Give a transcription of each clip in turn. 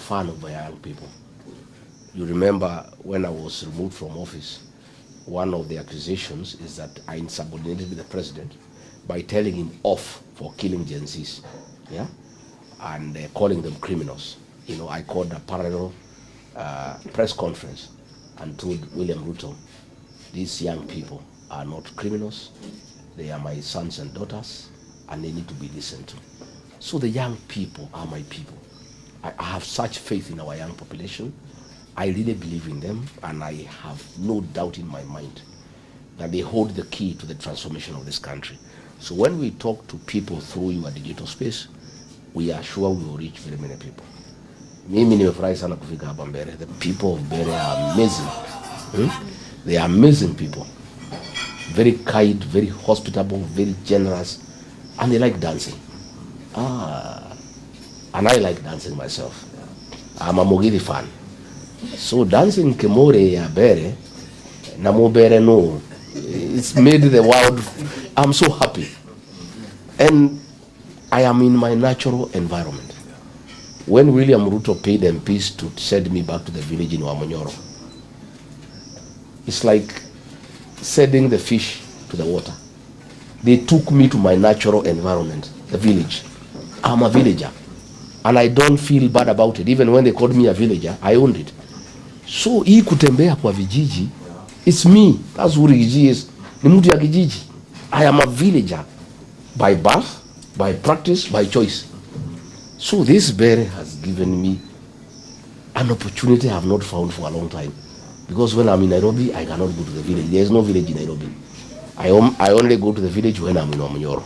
fan of my young people. You remember when I was removed from office, one of the accusations is that I insubordinated the president by telling him off for killing Gen Zs, yeah, and calling them criminals. You know, I called a parallel press conference and told William Ruto, these young people are not criminals, they are my sons and daughters, and they need to be listened to. So the young people are my people. I have such faith in our young population. I really believe in them, and I have no doubt in my mind that they hold the key to the transformation of this country. So when we talk to people through your digital space, we are sure we will reach very many people. Mimi nimefurahi sana kufika hapa Mbeere. The people of Mbeere are amazing. They are amazing people. Very kind, very hospitable, very generous, and they like dancing. And I like dancing myself. I'm a Mugiri fan. So dancing Kemore ya Mbeere, na Mbeere no, it's made the world. I'm so happy. And I am in my natural environment. When William Ruto paid MPs to send me back to the village in Wamonyoro, it's like sending the fish to the water. They took me to my natural environment, the village. I'm a villager, and I don't feel bad about it. Even when they called me a villager, I owned it. So hii kutembea kwa vijiji, it's me. That's who Rigiji is. Ni mtu ya kijiji. I am a villager by birth, by practice, by choice. So this Mbeere has given me an opportunity I have not found for a long time. Because when I'm in Nairobi, I cannot go to the village. There is no village in Nairobi. I only go to the village when I'm in Wamonyoro.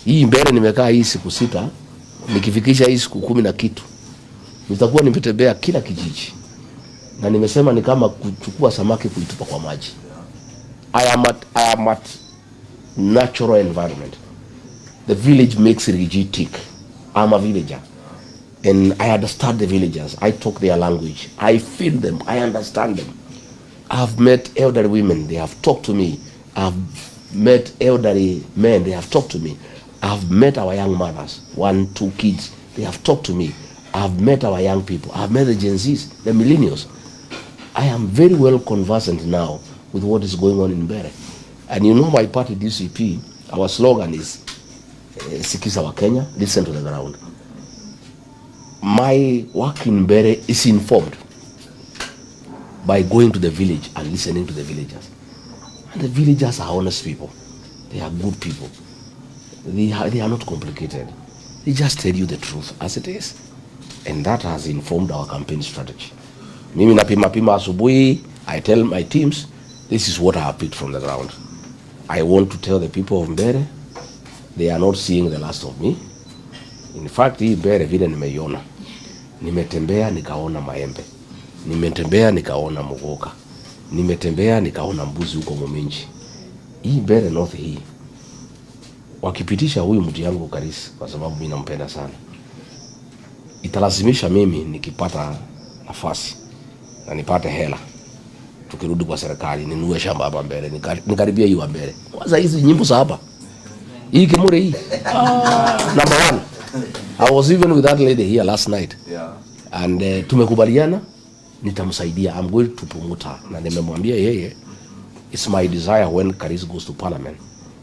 Hii Mbeere nimekaa hii siku 6, nikifikisha hii siku 10 na kitu, nitakuwa nimetembea kila kijiji. Na nimesema ni kama kuchukua samaki kuitupa kwa maji. I am at natural environment. The village makes Rigiji tick. I'm a villager. And I understand the villagers. I talk their language. I feel them. I understand them. I've met elderly women. They have talked to me. I've met elderly men. They have talked to me. I've met our young mothers, 1, 2 kids. They have talked to me. I've met our young people. I've met the Gen Zs, the millennials. I am very well conversant now with what is going on in Mbeere. And you know my party, DCP, our slogan is Sikiza wa Kenya, listen to the ground. My work in Mbeere is informed by going to the village and listening to the villagers. And the villagers are honest people. They are good people. They are not complicated. They just tell you the truth as it is. And that has informed our campaign strategy. Mimi napima asubuhi, I tell my teams, this is what I have picked from the ground. I want to tell the people of Mbeere, they are not seeing the last of me. In fact, hii Mbeere vile nimeiona. Nimetembea nikaona maembe. Nimetembea nikaona mugoka. Nimetembea nikaona mbuzi huko Muminji. Hii Mbeere North hii, wakipitisha huyu mtu yangu Karisi, kwa sababu mimi nampenda sana, italazimisha mimi nikipata nafasi na nipate hela, tukirudi kwa serikali ninunue shamba hapa Mbeere, nikaribia hiyo Mbeere. Kwanza hizi nyimbo za hapa, hii Kemure hii, number 1. I was even with that lady here last night. Yeah. And tumekubaliana nitamsaidia. I'm going to promote her. Na nimemwambia yeye, it's my desire when Karisi goes to parliament,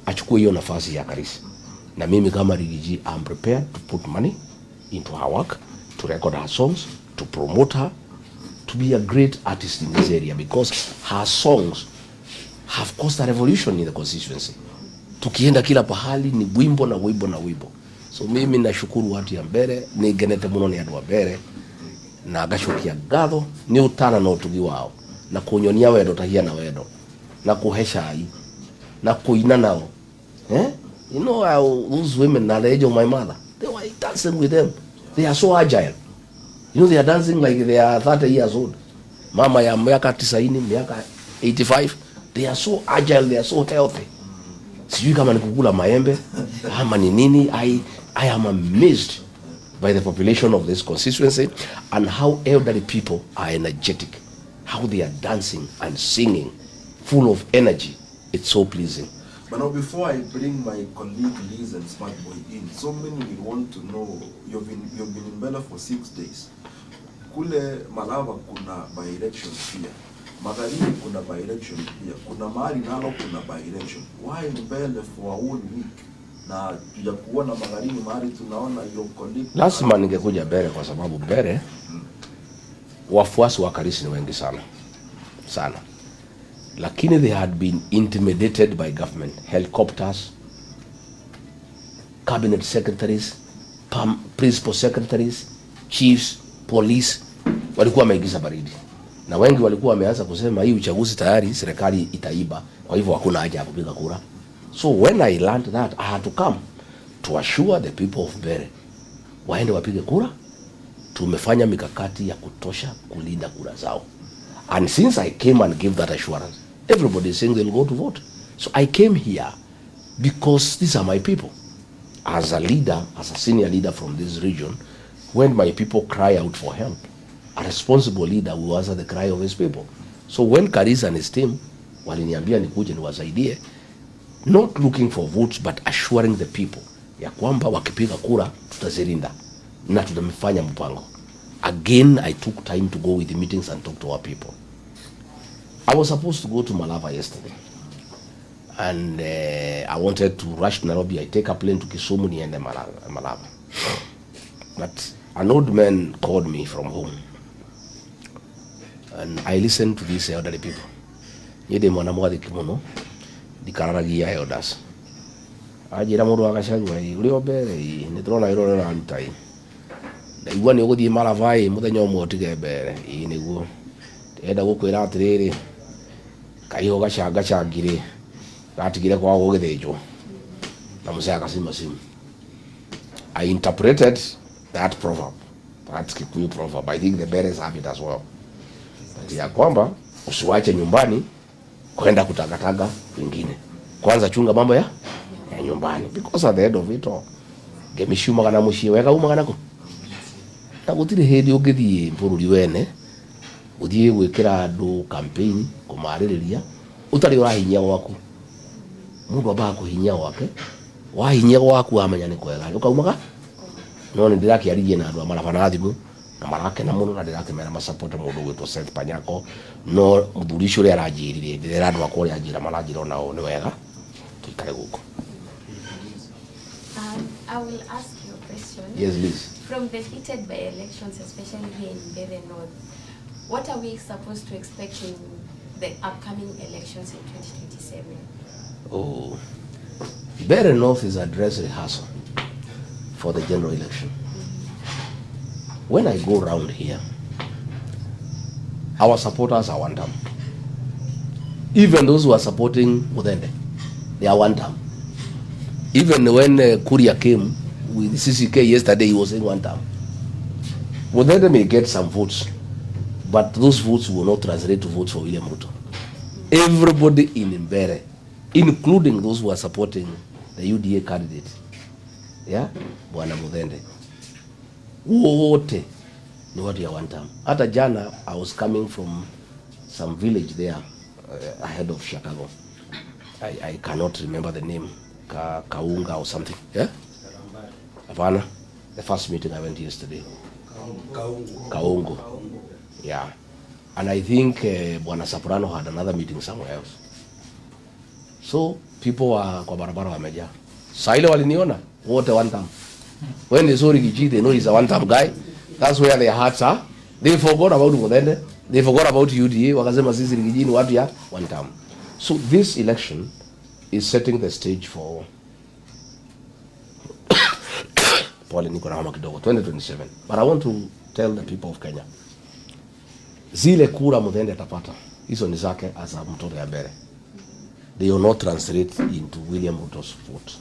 achukue hiyo nafasi ya Karisi. Na mimi kama Rigiji, I'm prepared to put money into her work, to record her songs, to promote her, to be a great artist in this area, because her songs have caused a revolution in the constituency. Tukienda kila pahali ni wimbo na wimbo na wimbo. So mimi nashukuru watu ya Mbeere, ni genete muno ni andu wa Mbeere, na gashokia gatho ni utana na utugi wao, na kunyonia wendo tahia na wendo, na kuhesha ai, na kuina nao. You know how those women at the age of my mother, they were dancing with them. They are so agile. You know, they are dancing like they are 30 years old. Mama ya miaka 90, miaka 85. They are so agile, they are so healthy. Sijui kama nikukula maembe, ama ni nini. I am amazed by the population of this constituency and how elderly people are energetic, how they are dancing and singing, full of energy. It's so pleasing. But now, before I bring my colleague Liz and Smart Boy in, so many will want to know, you've been in Mbeere for 6 days. kule Malava kuna by-election pia. Magharibi kuna by-election pia. Kuna mahali nalo kuna by-election. Why Mbeere for a whole week? Na tuja kuona magharibi mahali tunaona your colleague. Lazima ningekuja Mbeere kwa sababu Mbeere wafuasi wa Karisi ni wengi sana. Sana. Lakini they had been intimidated by government, helicopters, cabinet secretaries, principal secretaries, chiefs, police, walikuwa wameingiza baridi. Na wengi walikuwa wameanza kusema hii uchaguzi tayari serikali itaiba, kwa hivyo hakuna haja ya kupiga kura. So when I learned that, I had to come to assure the people of Mbeere waende wapige kura. Tumefanya mikakati ya kutosha kulinda kura zao. And since I came and gave that assurance, everybody is saying they'll go to vote. So I came here because these are my people. As a leader, as a senior leader from this region, when my people cry out for help, a responsible leader will answer the cry of his people. So when Karisa and his team waliniambia nikuje niwasaidie, not looking for votes but assuring the people ya kwamba wakipiga kura tutazilinda na tutamfanya mpango. Again, I took time to go with the meetings and talk to our people. I was supposed to go to Malava yesterday, and I wanted to rush to Nairobi. I take a plane to Kisumu niende Malava. But an old man called me from home, and I listened to these elderly people. Yede mwana mwadi kimono dikararagia elders. Ajira mundu wa Gachagua uri Mbeere ni turona irore na ntai. Na igwa ni uguthie Malava muthenya umwe utige Mbeere niguo. Enda gukwira atiriri kaiho gacangire gatigire kwa gugithinjwo na musaya kasima simu. I interpreted that proverb, that Kikuyu proverb. I think the Mbeeres have it as well. Ya kwamba usiwache nyumbani kwenda kutagataga wengine. Kwanza chunga mambo ya nyumbani, because at the end of it all gemishuma kana mushie weka umagana ko tagutire hindi ungithie bururi wene uthie gwikira andu campaign kumaririria utari urahinya gwaku mundu aba kuhinya wake wahinya gwaku amenya ni kwega ukaumaga no ni ndirakiaririe na andu amara bana thimu na marake na mundu na ndirakimera ma support mundu gwitwo Seth Panyako no muthuri cio ri aranjirire ndira andu akori anjira maranjira nao ni wega tuikare guko. I will ask you a question. Yes, please. From the heated by-elections, especially here in Mbeere North, what are we supposed to expect in the upcoming elections in 2027? Oh, Mbeere North is a dress rehearsal for the general election. When I go around here, our supporters are one term. Even those who are supporting Mudende, they are one term. Even when Kuria came with CCK yesterday, he was saying one term. Mudende may get some votes, but those votes will not translate to votes for William Ruto. Everybody in Mbeere, including those who are supporting the UDA candidate, yeah, Bwana Mudende, wote ni watu ya one term. Hata jana I was coming from some village there ahead of Chicago. I cannot remember the name. Kaunga or something. Yeah? Havana. The first meeting I went yesterday. Kaungo. Yeah. And I think Bwana Soprano had another meeting somewhere else. So people are kwa barabara wameja. Saile waliniona wote one time. When they saw Rigiji, they know he's a one time guy. That's where their hearts are. They forgot about Mudende. They forgot about UDA. Wakasema sisi Rigiji ni watu ya one time. So this election is setting the stage for Paul Nikola kidogo 2027. But I want to tell the people of Kenya, zile kura Mudende atapata hizo ni zake as a mtoto ya Mbeere. They will not translate into William Ruto's vote.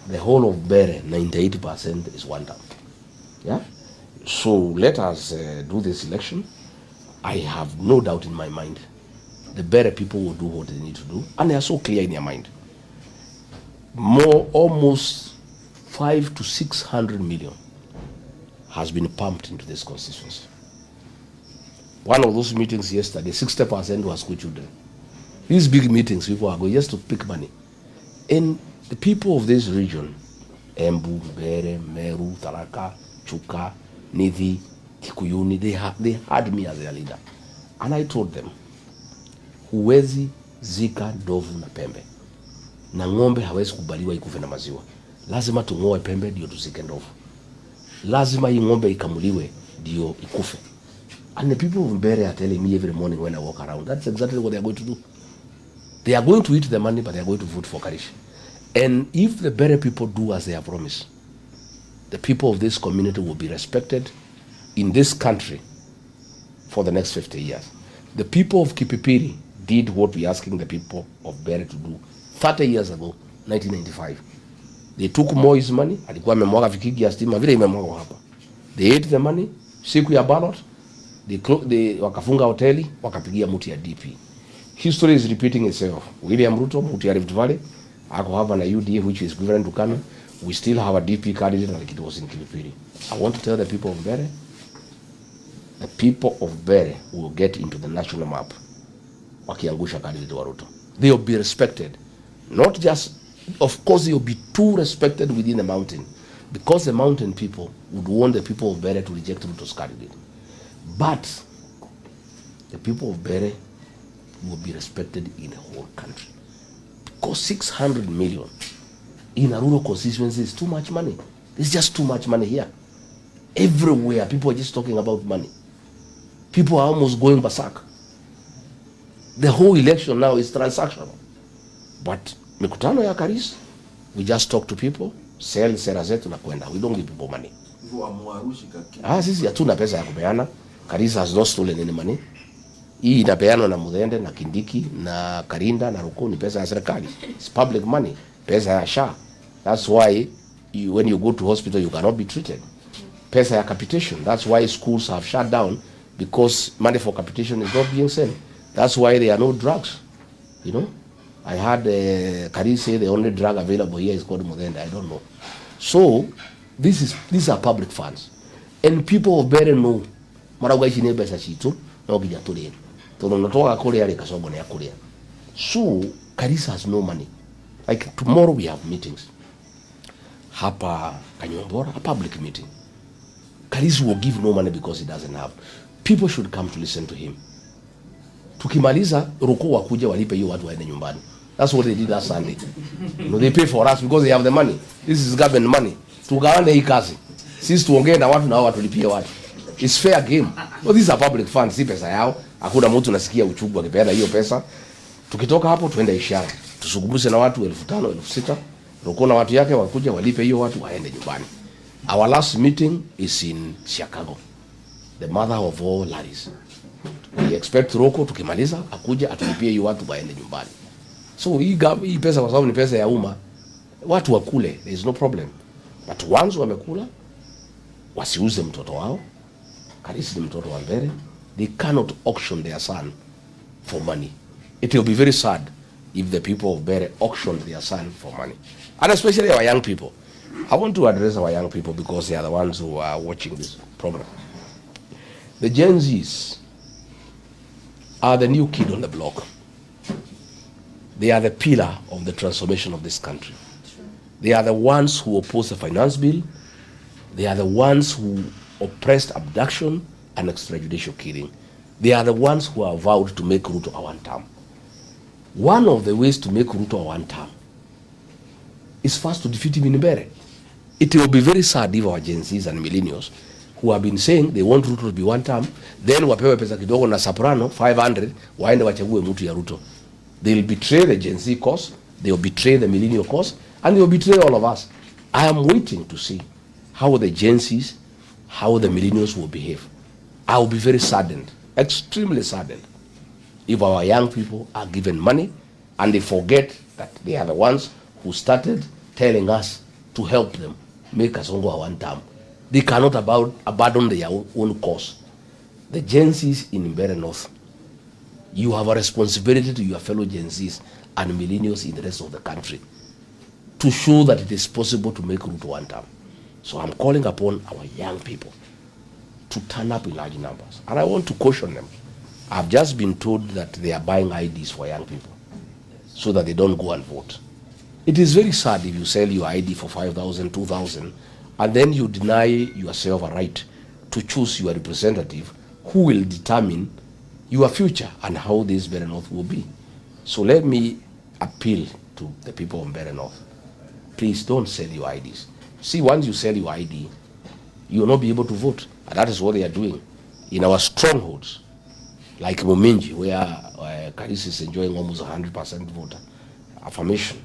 The whole of Mbeere, 98% is one term. Yeah? So let us do this election. I have no doubt in my mind the Mbeere people will do what they need to do, and they are so clear in their mind. Almost 500 to 600 million has been pumped into this constituency. One of those meetings yesterday, 60% was school children. These big meetings, people are going just to pick money. And the people of this region, Embu, Mbeere, Meru, Tharaka, Chuka, Nithi, Kikuyuni, they had me as their leader. And I told them, huwezi zika ndovu na pembe. Na ng'ombe hawezi kubaliwa ikufe na maziwa. Lazima tung'oe pembe ndio tuzike ndovu. Lazima hii ng'ombe ikamuliwe ndio ikufe. And the people of Mbeere are telling me every morning when I walk around, that's exactly what they are going to do. They are going to eat the money, but they are going to vote for Karish. And if the Mbeere people do as they have promised, the people of this community will be respected in this country for the next 50 years. The people of Kipipiri did what we are asking the people of Mbeere to do 30 years ago, 1995. They took Moi's money, alikuwa amemwaga vikigi ya stima vile imemwaga hapa. They ate the money, siku ya ballot, they wakafunga hoteli, wakapigia muti ya DP. History is repeating itself. William Ruto, muti ya Rift Valley, ako hapa na UDA which is equivalent to Kanu. We still have a DP candidate like it was in Kipipiri. I want to tell the people of Mbeere, the people of Mbeere will get into the national map wakiangusha candidate wa Ruto. They will be respected. Not just, of course they will be too respected within the mountain, because the mountain people would want the people of Mbeere to reject Ruto's candidate. But the people of Mbeere will be respected in the whole country. Because 600 million in a rural constituency is too much money. There's just too much money here. Everywhere, people are just talking about money. People are almost going berserk. The whole election now is transactional. But mikutano ya Karis, we just talk to people, sell sera zetu na kwenda. We don't give people money. Sisi hatuna pesa ya kupeana. Karis has not stolen any money. Hii inapeanwa na Mudhende na Kindiki na Karinda na Ruku, ni pesa ya serikali. It's public money. Pesa ya SHA. That's why when you go to hospital you cannot be treated. Pesa ya capitation. That's why schools have shut down, because money for capitation is not being sent. That's why there are no drugs. You know, I had Karis say the only drug available here is called Mudhende. I don't know. So these are public funds, and people of Mbeere know. Marauga ici ni pesa citu no nginya turie. Tondu natoka kuria ri Kacogo ni akuria. So Karis has no money. Like tomorrow we have meetings hapa Kanyombora, a public meeting. Karis will give no money because he doesn't have. People should come to listen to him. Tukimaliza Ruku wakuja walipe hiyo watu waende nyumbani. That's what they did last Sunday. You know, they pay for us because they have the money. This is government money. Tugawane hii kazi. Sisi tuongee na watu na watu tulipie watu. It's fair game. Well, these are public funds, si pesa yao. Hakuna mtu nasikia uchungu akipeana hiyo pesa. Tukitoka hapo tuende ishara. Tusungumuse na watu 5,000, 6,000. Ruku na watu yake wakuja walipe hiyo watu waende nyumbani. Our last meeting is in Chicago, the mother of all ladies. We expect Ruku tukimaliza akuja atulipie hiyo watu waende nyumbani. So hii pesa kwa sababu ni pesa ya umma, watu wakule, there is no problem. But once wamekula, wasiuze mtoto wao. Karis ni mtoto wa Mbeere. They cannot auction their son for money. It will be very sad if the people of Mbeere auctioned their son for money. And especially our young people. I want to address our young people because they are the ones who are watching this program. The Gen Zs are the new kid on the block. They are the pillar of the transformation of this country. They are the ones who opposed the finance bill. They are the ones who oppressed abduction and extrajudicial killing. They are the ones who are vowed to make Ruto a one term. One of the ways to make Ruto a one term is first to defeat him in Mbeere. It will be very sad if our Gen Zs and millennials who have been saying they want Ruto to be one term, then wapewe pesa kidogo na soprano 500 waende wachague mtu ya Ruto. They will betray the Gen Z cause, they will betray the millennial cause, and they will betray all of us. I am waiting to see how the Gen Zs, how the millennials will behave. I will be very saddened, extremely saddened, if our young people are given money and they forget that they are the ones who started telling us to help them make Kasongo a one term. They cannot abandon their own cause. The Gen Zs in Mbeere North, you have a responsibility to your fellow Gen Zs and millennials in the rest of the country to show that it is possible to make Ruto one term. So I'm calling upon our young people to turn up in large numbers. And I want to caution them. I've just been told that they are buying IDs for young people so that they don't go and vote. It is very sad if you sell your ID for 5,000, 2,000, and then you deny yourself a right to choose your representative who will determine your future and how this Mbeere North will be. So let me appeal to the people of Mbeere North. Please don't sell your IDs. See, once you sell your ID, you will not be able to vote. And that is what they are doing in our strongholds, like Muminji, where Karisi is enjoying almost 100% voter affirmation.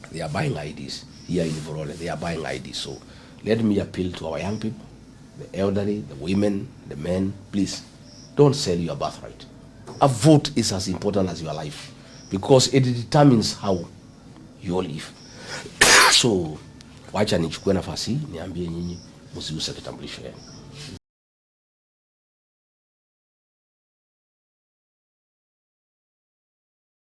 They are buying IDs. Here in Vorole, they are buying IDs. So let me appeal to our young people, the elderly, the women, the men. Please, don't sell your birthright. A vote is as important as your life because it determines how you live. So wacha nichukue nafasi niambie nyinyi msiuse kitambulisho yenu.